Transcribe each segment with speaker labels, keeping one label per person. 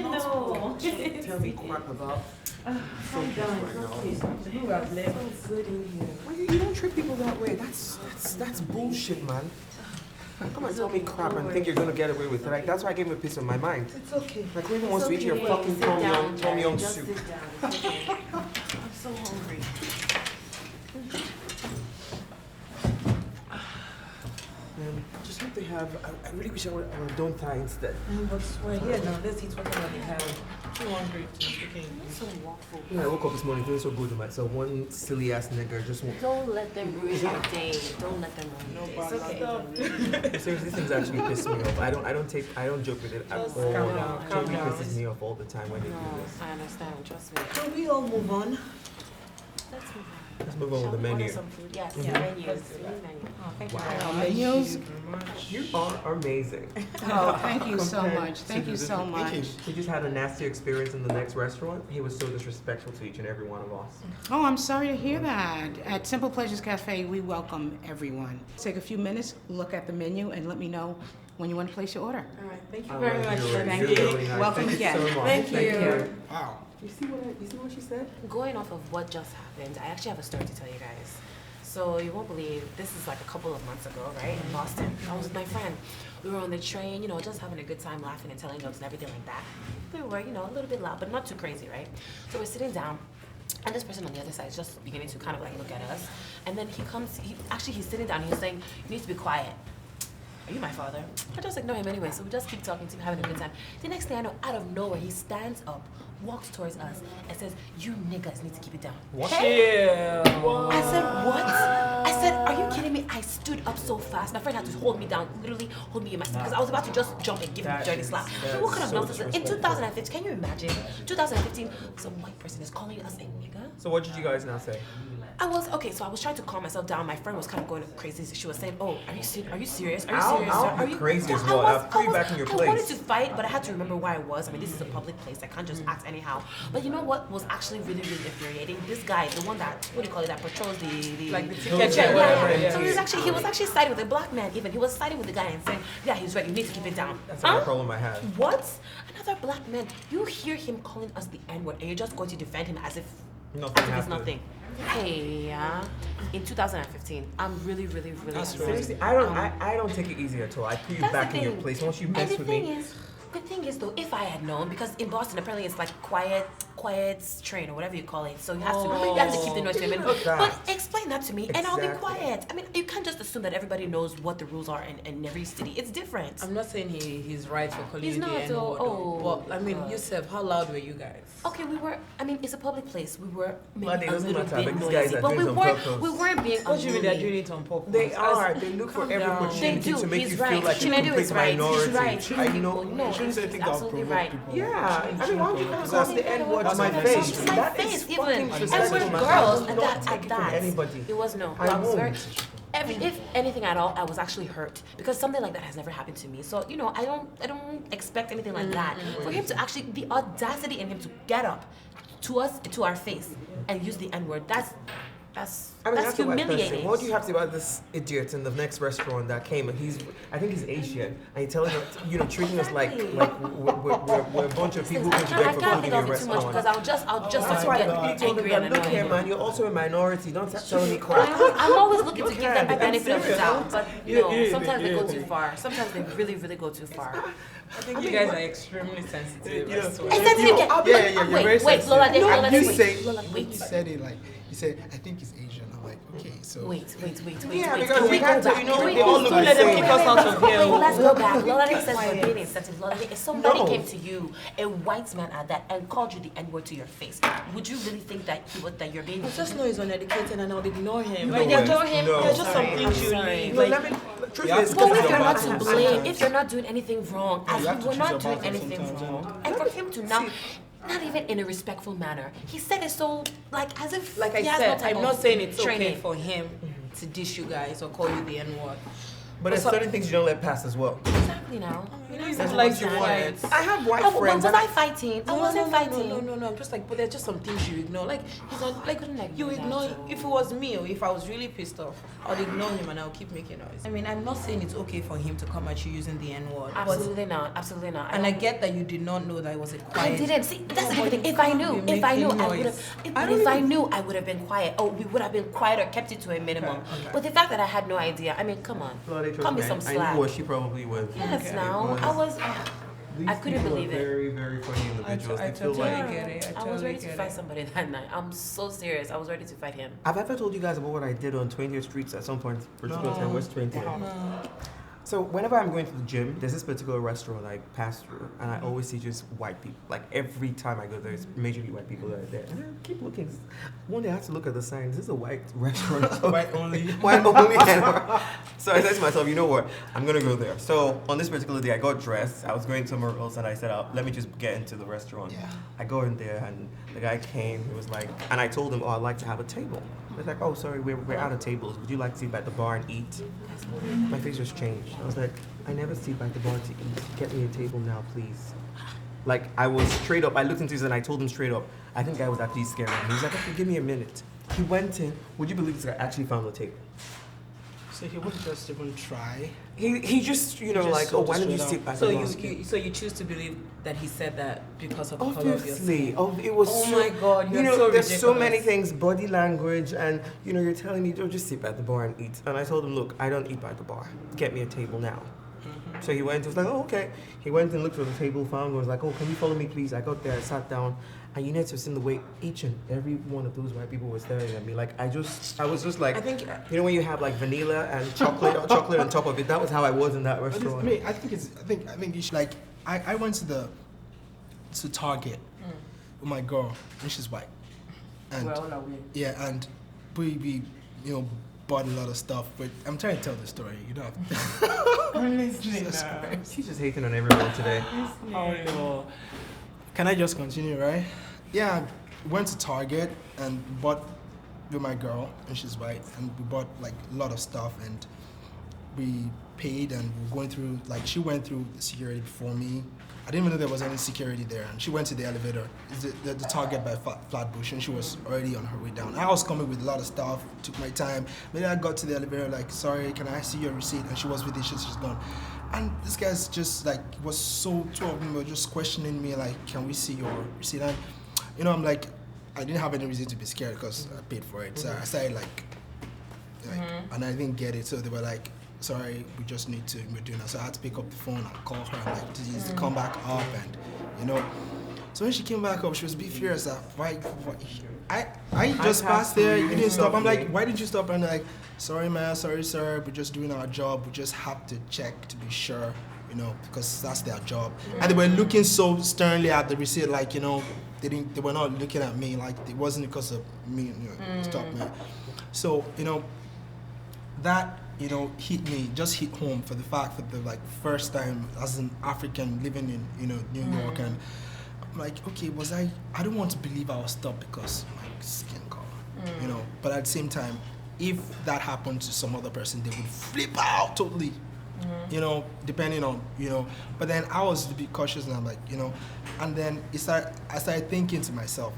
Speaker 1: No.
Speaker 2: Tell me crap about.
Speaker 1: Calm down. It's okay. You have left. So good in here.
Speaker 2: Why you don't treat people that way? That's bullshit, man. Come and tell me crap and think you're gonna get away with it. Like that's why I gave him a piece of my mind.
Speaker 1: It's okay.
Speaker 2: Like who even wants to eat your fucking tom yum soup?
Speaker 1: Sit down. It's okay. I'm so hungry.
Speaker 2: Just hope they have. I really wish I would have done Thai instead.
Speaker 1: But we're here now. Let's eat whatever they have. Too hungry to okay.
Speaker 3: So waffle.
Speaker 2: Yeah, I woke up this morning feeling so good to myself. One silly ass nigger just won't.
Speaker 3: Don't let them ruin your day. Don't let them ruin your day. It's okay.
Speaker 2: Seriously, these things actually piss me off. I don't joke with it at
Speaker 1: Just
Speaker 2: all.
Speaker 1: calm down,
Speaker 2: It
Speaker 1: calm
Speaker 2: totally
Speaker 1: down.
Speaker 2: pisses me off all the time when they do
Speaker 3: No,
Speaker 2: this.
Speaker 3: I understand. Trust me.
Speaker 1: So we all move on.
Speaker 3: Let's move on.
Speaker 2: Let's move on
Speaker 3: Shall
Speaker 2: with the
Speaker 3: we order
Speaker 2: menu.
Speaker 3: some food? Yes,
Speaker 2: Mhm.
Speaker 3: menus.
Speaker 1: Let's do that.
Speaker 3: Menu. Oh, thank
Speaker 2: Wow.
Speaker 3: you very much.
Speaker 4: Menus.
Speaker 2: You are amazing.
Speaker 4: Oh, thank you so
Speaker 2: Compared
Speaker 4: much.
Speaker 2: to
Speaker 4: Thank you
Speaker 2: the-
Speaker 4: so much.
Speaker 2: We just had a nasty experience in the next restaurant. He was so disrespectful to each and every one of us.
Speaker 4: Oh, I'm sorry to hear that. At Simple Pleasures Cafe, we welcome everyone. Take a few minutes, look at the menu, and let me know when you want to place your order.
Speaker 1: All right. Thank you
Speaker 2: All
Speaker 1: very
Speaker 2: right,
Speaker 1: much.
Speaker 2: you're
Speaker 4: Thank
Speaker 2: really
Speaker 4: you.
Speaker 2: nice.
Speaker 4: Welcome
Speaker 2: Thank
Speaker 4: again.
Speaker 2: You so much.
Speaker 1: Thank you.
Speaker 4: Wow.
Speaker 2: You see what she said?
Speaker 3: Going off of what just happened, I actually have a story to tell you guys. So you won't believe, this is like a couple of months ago, right, in Boston. I was with my friend. We were on the train, just having a good time, laughing and telling jokes and everything like that. We were, a little bit loud, but not too crazy, right? So we're sitting down, and this person on the other side is just beginning to kind of like look at us. And then he's sitting down, he's saying, you need to be quiet. Are you my father? I just ignore him anyway, so we just keep talking to him, having a good time. The next thing I know, out of nowhere, he stands up, walks towards us, and says, you niggas need to keep it down.
Speaker 2: What?
Speaker 1: Yeah.
Speaker 3: I said, what? I said, are you kidding me? I stood up so fast. My friend had to hold me down, literally hold me in my seat, because I was about to just jump and give him a dirty slap. So what kind of nonsense? In 2015, can you imagine? 2015, some white person is calling us a nigger?
Speaker 2: So what did you guys now say?
Speaker 3: I was trying to calm myself down. My friend was kind of going crazy. She was saying, "Oh, are you serious? Are you serious?
Speaker 2: I'll be crazy as well. I'll put you back in your
Speaker 3: I wanted
Speaker 2: place.
Speaker 3: to fight, but I had to remember where I was. I mean, this is a public place. I can't just act anyhow. But you know what was actually really, really infuriating? This guy, the one that, what do you call it, that patrols the
Speaker 1: Like the
Speaker 3: yeah,
Speaker 1: ticket
Speaker 3: yeah,
Speaker 1: check,
Speaker 3: yeah.
Speaker 1: whatever.
Speaker 3: So he was actually siding with a black man. Even he was siding with the guy and saying, "Yeah, he's right. You need to keep it down."
Speaker 2: That's not a problem I had.
Speaker 3: What? Another black man. You hear him calling us the N-word, and you're just going to defend him as if
Speaker 2: Nothing
Speaker 3: it's
Speaker 2: happened.
Speaker 3: nothing. Hey, yeah. In 2015, I'm really, really, really upset.
Speaker 2: Seriously, I don't take it easy at all. I put you
Speaker 3: That's
Speaker 2: back
Speaker 3: the
Speaker 2: in your
Speaker 3: thing.
Speaker 2: place. Once you
Speaker 3: And
Speaker 2: mess
Speaker 3: the
Speaker 2: with
Speaker 3: thing
Speaker 2: me.
Speaker 3: is, the thing is though, if I had known, because in Boston apparently it's like quiet train or whatever you call it, so you have to keep the noise to a minimum.
Speaker 2: Look at
Speaker 3: But
Speaker 2: that.
Speaker 3: explain that to me, and I'll be
Speaker 2: Exactly.
Speaker 3: quiet. I mean, you can't just assume that everybody knows what the rules are in every city. It's different.
Speaker 1: I'm not saying he's right for calling
Speaker 3: He's
Speaker 1: you the
Speaker 3: not,
Speaker 1: N-word.
Speaker 3: oh,
Speaker 1: But I mean,
Speaker 3: God.
Speaker 1: Yusuf, how loud were you guys?
Speaker 3: Okay, it's a public place. We were
Speaker 2: Well,
Speaker 3: maybe
Speaker 2: it
Speaker 3: a
Speaker 2: doesn't
Speaker 3: little
Speaker 2: matter,
Speaker 3: bit
Speaker 2: but these
Speaker 3: noisy,
Speaker 2: guys are
Speaker 3: but
Speaker 2: doing
Speaker 3: we
Speaker 2: it on
Speaker 3: weren't.
Speaker 2: purpose.
Speaker 3: We weren't being
Speaker 1: What do you mean they're
Speaker 3: unruly.
Speaker 1: doing it on purpose?
Speaker 2: They are. They look for
Speaker 1: Calm
Speaker 2: every
Speaker 1: down.
Speaker 2: opportunity
Speaker 3: They do.
Speaker 2: to make
Speaker 3: He's
Speaker 2: you
Speaker 3: right.
Speaker 2: feel like a
Speaker 3: Chinedu
Speaker 2: complete
Speaker 3: is right.
Speaker 2: minority.
Speaker 3: He's right.
Speaker 2: I
Speaker 3: Treat
Speaker 2: know.
Speaker 3: people. No,
Speaker 5: shouldn't say
Speaker 3: he's
Speaker 5: things that
Speaker 3: absolutely
Speaker 5: provoke
Speaker 3: right.
Speaker 5: people.
Speaker 2: Yeah, I mean, why would you call the N-word to my
Speaker 5: That's
Speaker 2: face?
Speaker 3: To my
Speaker 2: That
Speaker 3: face,
Speaker 2: is
Speaker 3: even.
Speaker 2: fucking
Speaker 3: And
Speaker 2: disrespectful,
Speaker 3: we're
Speaker 2: man.
Speaker 3: girls,
Speaker 2: I
Speaker 3: and
Speaker 2: will
Speaker 3: that
Speaker 2: not take
Speaker 3: at
Speaker 2: it from
Speaker 3: that.
Speaker 2: anybody.
Speaker 3: It was no.
Speaker 2: I
Speaker 3: was very.
Speaker 2: won't.
Speaker 3: If anything at all, I was actually hurt because something like that has never happened to me. So I don't expect anything like that. For him to actually, the audacity in him to get up to us, to our face, and use the N-word, that's
Speaker 2: I mean, that's a white
Speaker 3: humiliating.
Speaker 2: person. What do you have to say about this idiot in the next restaurant that came? And I think he's Asian, and he's telling us, treating us like we're a bunch of people who
Speaker 3: I
Speaker 2: beg for
Speaker 3: can't
Speaker 2: food in
Speaker 3: think
Speaker 2: a
Speaker 3: of it too much
Speaker 2: restaurant.
Speaker 3: because I'll just
Speaker 2: That's why
Speaker 3: get
Speaker 2: you told them
Speaker 3: angry and
Speaker 2: that, look here,
Speaker 3: annoyed.
Speaker 2: man, you're also a minority. Don't tell me crap.
Speaker 3: I'm always looking to give them the
Speaker 2: I'm
Speaker 3: benefit of the
Speaker 2: serious.
Speaker 3: doubt, but
Speaker 5: Yeah,
Speaker 3: sometimes they go
Speaker 5: yeah.
Speaker 3: too far. Sometimes they really, really go too far.
Speaker 1: I think you guys are extremely sensitive.
Speaker 5: Yeah.
Speaker 1: That's why.
Speaker 3: I said it again.
Speaker 5: Yeah, you're very
Speaker 3: Wait,
Speaker 5: sensitive.
Speaker 3: Lolade,
Speaker 5: No,
Speaker 3: Lolade,
Speaker 5: you
Speaker 3: wait.
Speaker 5: say
Speaker 3: Lolade,
Speaker 5: when you
Speaker 3: wait.
Speaker 5: said it like you said, I think he's Asian. I'm like, okay, so
Speaker 3: Wait.
Speaker 2: Yeah,
Speaker 3: Wait.
Speaker 2: because
Speaker 3: Can we
Speaker 2: we
Speaker 3: go
Speaker 2: can't
Speaker 3: back?
Speaker 2: tell, you know,
Speaker 3: Can we
Speaker 2: they all
Speaker 3: go
Speaker 2: look
Speaker 3: back?
Speaker 2: the
Speaker 1: Let them
Speaker 2: same.
Speaker 1: kick us out of here.
Speaker 3: Wait, let's go back. Lolade says we're being insensitive. Lolade, if somebody
Speaker 2: No.
Speaker 3: came to you, a white man at that, and called you the N-word to your face, would you really think that you're being
Speaker 1: I just know he's uneducated and I'll ignore him.
Speaker 2: You
Speaker 1: Like,
Speaker 2: know
Speaker 1: they're
Speaker 2: what?
Speaker 1: just,
Speaker 2: No.
Speaker 1: they're just some
Speaker 3: Sorry,
Speaker 1: things
Speaker 3: I'm
Speaker 1: you
Speaker 3: sorry.
Speaker 1: leave.
Speaker 2: No,
Speaker 1: Like,
Speaker 2: let me. Truth
Speaker 5: Yeah.
Speaker 2: is,
Speaker 3: But if
Speaker 5: Because
Speaker 3: you're
Speaker 5: of
Speaker 3: not
Speaker 5: the
Speaker 3: to
Speaker 5: battles
Speaker 3: blame,
Speaker 5: sometimes.
Speaker 3: if you're not doing anything wrong,
Speaker 5: You
Speaker 3: as
Speaker 5: have to
Speaker 3: we're
Speaker 5: choose
Speaker 3: not
Speaker 5: your
Speaker 3: doing
Speaker 5: battles
Speaker 3: anything
Speaker 5: sometimes,
Speaker 3: wrong, and for him to now, not even in a respectful manner, he said it so like as if
Speaker 1: like I
Speaker 3: he has
Speaker 1: said,
Speaker 3: no type
Speaker 1: I'm
Speaker 3: of
Speaker 1: not saying it's
Speaker 3: training.
Speaker 1: okay for him to dish you guys or call you the N-word.
Speaker 2: but there's certain things you don't let pass as well.
Speaker 3: Exactly now.
Speaker 1: You know,
Speaker 2: That's
Speaker 1: like
Speaker 2: what you
Speaker 1: to
Speaker 2: want.
Speaker 1: fight.
Speaker 2: I have white
Speaker 3: Oh, but
Speaker 2: friends.
Speaker 3: was
Speaker 2: and
Speaker 3: I fighting? I wasn't fighting.
Speaker 1: No. I'm just like, but there's just some things you ignore. Like, he's not, like,
Speaker 3: couldn't ignore
Speaker 1: you
Speaker 3: that
Speaker 1: ignore.
Speaker 3: too.
Speaker 1: If it was me, or if I was really pissed off, I'd ignore him and I'll keep making noise. I mean, I'm not saying it's okay for him to come at you using the N word.
Speaker 3: Absolutely not. Absolutely not.
Speaker 1: And I get that you did not know that it was a quiet.
Speaker 3: I didn't see. That's the
Speaker 1: No,
Speaker 3: thing.
Speaker 1: but
Speaker 3: If I
Speaker 1: you
Speaker 3: knew,
Speaker 1: can't be
Speaker 3: if I knew,
Speaker 1: making
Speaker 3: I would
Speaker 1: noise.
Speaker 3: have. If I knew, I would have been quiet. Oh, we would have been quiet or kept it to a minimum.
Speaker 1: Okay.
Speaker 3: But the fact that I had no idea, I mean, come on, cut me some
Speaker 2: I
Speaker 3: slack.
Speaker 2: knew what she probably would.
Speaker 3: Yes, now I was. I couldn't believe it.
Speaker 2: Very, very funny individuals.
Speaker 1: I
Speaker 2: They feel
Speaker 1: totally
Speaker 2: like.
Speaker 1: get it.
Speaker 3: I was ready to fight somebody that night. I'm so serious. I was ready to fight him.
Speaker 2: Have I ever told you guys about what I did on 20th Street at some point? Particular time, West 20th. So whenever I'm going to the gym, there's this particular restaurant I pass through, and I always see just white people. Like every time I go there, it's majorly white people that are there. And I keep looking. One day I have to look at the sign. This is a white restaurant.
Speaker 5: White only.
Speaker 2: White only. So I said to myself, you know what? I'm gonna go there. So on this particular day, I got dressed. I was going somewhere else, and I said, let me just get into the restaurant.
Speaker 5: Yeah.
Speaker 2: I go in there, and the guy came. He was like, and I told him, I'd like to have a table. He's like, oh, sorry, we're out of tables. Would you like to sit by the bar and eat? My face just changed. I was like, I never sit by the bar to eat. Get me a table now, please. Like, I was straight up. I looked into his and I told him straight up. I think the guy was actually scared of me. He was like, okay, give me a minute. He went in. Would you believe this guy actually found the table?
Speaker 5: So he wouldn't just even try.
Speaker 2: He just,
Speaker 5: Just
Speaker 2: like,
Speaker 5: sort of
Speaker 2: why don't you
Speaker 5: straight
Speaker 2: sit
Speaker 5: up.
Speaker 2: by the
Speaker 1: So
Speaker 2: bar?
Speaker 1: so you choose to believe that he said that because of the color of your
Speaker 2: Obviously,
Speaker 1: skin.
Speaker 2: it was.
Speaker 1: Oh
Speaker 2: so,
Speaker 1: my God, you're so
Speaker 2: there's so many
Speaker 1: ridiculous.
Speaker 2: things, body language, and you're telling me don't just sit by the bar and eat. And I told him, look, I don't eat by the bar. Get me a table now. So he went. He was like, oh, okay. He went and looked for the table, found. And was like, oh, can you follow me, please? I got there, I sat down, and you need to see the way each and every one of those white people were staring at me. Like I was just like,
Speaker 1: I think
Speaker 2: when you have like vanilla and chocolate on top of it. That was how I was in that
Speaker 5: But
Speaker 2: restaurant.
Speaker 5: I think you should, like, I went to Target with my girl, and she's white. And yeah, and we bought a lot of stuff, but I'm trying to tell the story,
Speaker 1: I'm listening
Speaker 5: Jesus
Speaker 1: now.
Speaker 5: Christ.
Speaker 2: She's just hating on everyone today.
Speaker 5: Oh no. Can I just continue, right? Yeah, went to Target and bought with my girl, and she's white, and we bought like a lot of stuff, and we paid, and we were going through, like, she went through the security before me. I didn't even know there was any security there, and she went to the elevator, the Target by Flatbush, and she was already on her way down. I was coming with a lot of stuff, took my time. Maybe I got to the elevator, like, sorry, can I see your receipt? And she was with it, she's gone. And this guy's just like, was so, two of them were just questioning me, like, can we see your receipt? And, I'm like, I didn't have any reason to be scared because I paid for it. So I started like and I didn't get it. So they were like, sorry, we just need to, we're doing that. So I had to pick up the phone and call her and like, to come back up, and So when she came back up, she was a bit furious that I just passed there, you didn't stop. I'm like, why didn't you stop? And they're like, sorry man, sorry sir, we're just doing our job. We just have to check to be sure, because that's their job. And they were looking so sternly at the receipt, like, they were not looking at me, like it wasn't because of me, stop man. So, that hit me, just hit home for the fact that the first time as an African living in New York, and I'm like, okay, I don't want to believe I was stopped because of my skin color, but at the same time, if that happened to some other person, they would flip out totally, depending on, but then I was a bit cautious, and I'm like, and then I started thinking to myself,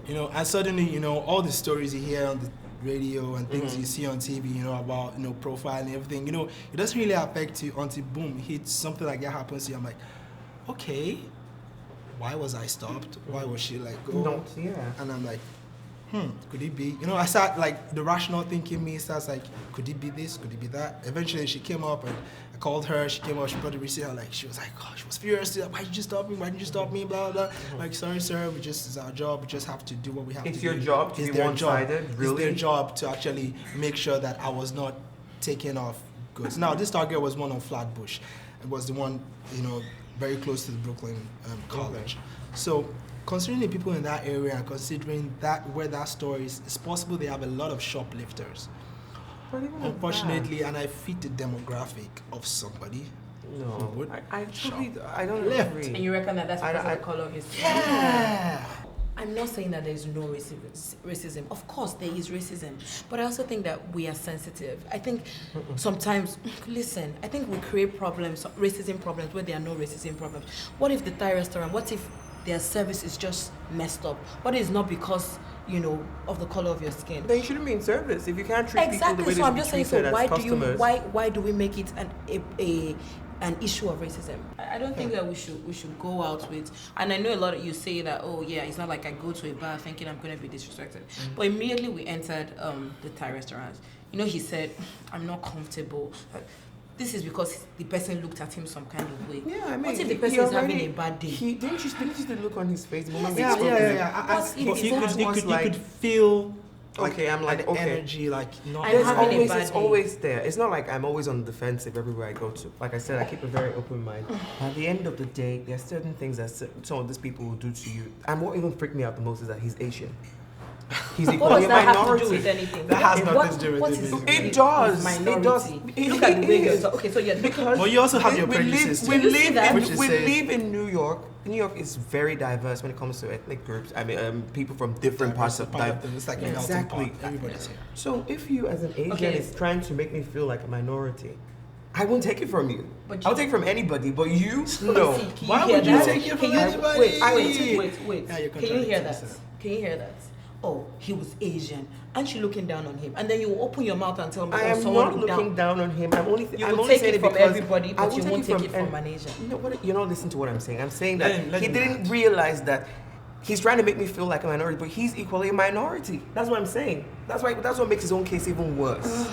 Speaker 5: and suddenly, all the stories you hear on the radio and things you see on TV, about, profile and everything, it doesn't really affect you until boom, hits something like that happens to you. I'm like, okay, why was I stopped? Why was she like, go?
Speaker 2: Yeah.
Speaker 5: And I'm like, could it be? I start like the rational thinking me starts like, could it be this? Could it be that? Eventually she came up and I called her. She came up, she brought the receipt. She was like, oh, she was furious. Why did you stop me? Why didn't you stop me? Blah, blah. Like, sorry, sir. It's our job. We just have to do what we have to do.
Speaker 2: It's your job to be one-sided, really?
Speaker 5: It's their job to actually make sure that I was not taking off goods. Now, this Target was one on Flatbush. It was the one, very close to the Brooklyn College. So, considering the people in that area and considering that where that store is, it's possible they have a lot of shoplifters. Unfortunately, and I fit the demographic of somebody.
Speaker 2: No, I don't
Speaker 5: Left.
Speaker 2: agree.
Speaker 1: And you reckon that's because of the color of his skin?
Speaker 5: Yeah.
Speaker 1: I I'm not saying that there's no racism. Of course, there is racism. But I also think that we are sensitive. I think sometimes, listen, I think we create problems, racism problems, where there are no racism problems. What if the Thai restaurant, what if their service is just messed up? What if it's not because, you know, of the color of your skin?
Speaker 2: Then you shouldn't be in service. If you can't treat people the way
Speaker 1: So
Speaker 2: they
Speaker 1: I'm
Speaker 2: should
Speaker 1: just
Speaker 2: be
Speaker 1: saying,
Speaker 2: treated
Speaker 1: so
Speaker 2: as customers.
Speaker 1: why do we make it an issue of racism? I don't think that we should go out with, and I know a lot of you say that, oh yeah, it's not like I go to a bar thinking I'm going to be disrespected. But immediately we entered the Thai restaurant, you know, he said, I'm not comfortable. This is because the person looked at him some kind of way.
Speaker 2: Yeah, I mean,
Speaker 1: what if the person is having a bad day?
Speaker 2: Didn't you see the look on his face? The moment we
Speaker 5: Yeah,
Speaker 2: spoke
Speaker 5: yeah,
Speaker 2: to
Speaker 5: yeah,
Speaker 2: him?
Speaker 5: yeah.
Speaker 1: But
Speaker 5: You could feel
Speaker 2: Okay, I'm like,
Speaker 5: the
Speaker 2: okay.
Speaker 5: energy, like not.
Speaker 1: I'm
Speaker 2: There's
Speaker 1: having a
Speaker 2: always,
Speaker 1: bad
Speaker 2: it's
Speaker 1: day.
Speaker 2: always there. It's not like I'm always on the defensive everywhere I go to. Like I said, I keep a very open mind. At the end of the day, there are certain things that some of these people will do to you. And what even freaked me out the most is that he's Asian. He's
Speaker 1: What
Speaker 2: equally
Speaker 1: does
Speaker 2: a
Speaker 1: that have to
Speaker 2: minority.
Speaker 1: do with anything?
Speaker 5: That has nothing
Speaker 1: What-
Speaker 5: to do with
Speaker 1: what
Speaker 5: it,
Speaker 1: is
Speaker 5: basically.
Speaker 2: It does.
Speaker 1: minority?
Speaker 2: It does.
Speaker 1: Look at the way
Speaker 2: It
Speaker 1: you're
Speaker 2: is.
Speaker 1: talking. Okay, so you're
Speaker 2: Because
Speaker 5: But you also have your
Speaker 2: we
Speaker 5: prejudices too.
Speaker 2: live,
Speaker 1: You see that?
Speaker 5: Which is
Speaker 2: we
Speaker 5: says-
Speaker 2: live in New York. New York is very diverse when it comes to ethnic groups. I mean, people from different parts of
Speaker 5: It's like a melting
Speaker 2: Exactly.
Speaker 5: pot. Everybody's here.
Speaker 2: So if you, as an Asian,
Speaker 1: Okay.
Speaker 2: is trying to make me feel like a minority, I won't take it from you.
Speaker 1: But
Speaker 2: I'll
Speaker 1: you-
Speaker 2: take it from anybody, but you, no.
Speaker 1: See, can
Speaker 5: Why
Speaker 1: you hear
Speaker 5: would you
Speaker 1: that?
Speaker 5: take it from
Speaker 1: Can you-
Speaker 5: anybody?
Speaker 1: Wait,
Speaker 5: Yeah,
Speaker 1: Can you
Speaker 5: you're
Speaker 1: hear
Speaker 5: contradicting
Speaker 1: that?
Speaker 5: yourself.
Speaker 1: Can you hear that? Oh, he was Asian. Aren't you looking down on him? And then you open your mouth and tell me,
Speaker 2: I
Speaker 1: oh,
Speaker 2: am
Speaker 1: someone
Speaker 2: not
Speaker 1: looked
Speaker 2: looking down on him. I'm only.
Speaker 1: You
Speaker 2: I'm
Speaker 1: will
Speaker 2: only
Speaker 1: take
Speaker 2: saying
Speaker 1: it from
Speaker 2: because
Speaker 1: everybody,
Speaker 2: I
Speaker 1: but
Speaker 2: will
Speaker 1: you won't take it from
Speaker 2: an-
Speaker 1: an Asian.
Speaker 2: No, what, you're not listening to what I'm saying. I'm saying
Speaker 5: Let
Speaker 2: that
Speaker 5: him
Speaker 2: he didn't
Speaker 5: land.
Speaker 2: realize that he's trying to make me feel like a minority, but he's equally a minority. That's what I'm saying. That's what makes his own case even worse.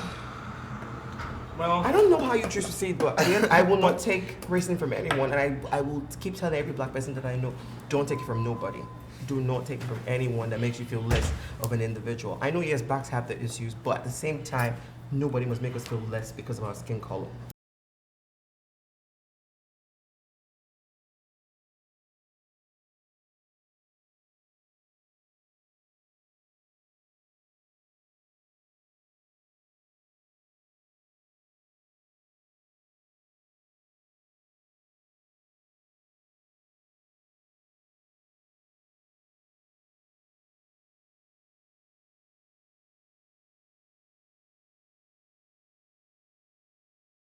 Speaker 5: Well,
Speaker 2: I don't know how you choose to say it, but at the end, I will not take racism from anyone, and I will keep telling every black person that I know, don't take it from nobody. Do not take it from anyone that makes you feel less of an individual. I know, yes, blacks have their issues, but at the same time, nobody must make us feel less because of our skin color.